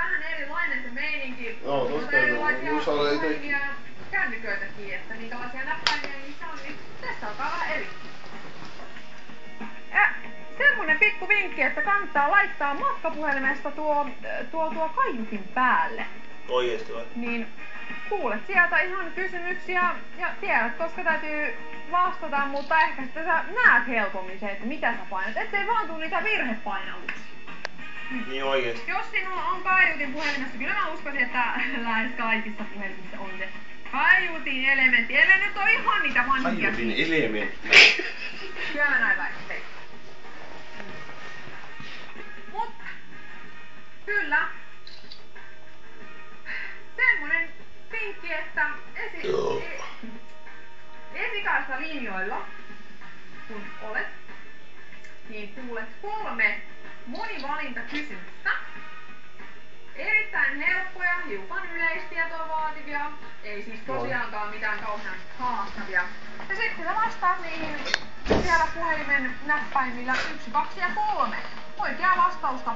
vähän erilainen se meininki. Joo, tosta erilaisia muissa oli puhelimia ja kännyköitäkin, että minkälaisia näppäimiä niissä on, niin tässä alkaa vähän eri. Ja semmonen pikku vinkki, että kannattaa laittaa matkapuhelimesta tuo kaiutin päälle. Oikeesti vai? Niin kuulet sieltä ihan kysymyksiä ja tiedät, koska täytyy vastata, mutta ehkä sitten sä näet helpommin se, että mitä sä painat, ettei vaan tuu niitä virhepainalluksia. Niin oikeesti. Jos sinulla on kaiutin puhelimessa, kyllä mä uskoisin, että lähes kaikissa puhelimissa on se kaiutin elementti. Ellei nyt oo ihan niitä vanhempia. Kaiutin elementti. Kyllä mä näin väittein. Mutta kyllä. Semmonen vinkki, että esikaista linjoilla, kun olet, niin kuulet 3 monivalintakysymystä. Erittäin helppoja, hiukan yleistietoa vaativia, ei siis tosiaankaan mitään kauhean haastavia. Ja sitten sä vastaat niihin siellä puhelimen näppäimillä 1, 2 ja 3. Oikeaa vastausta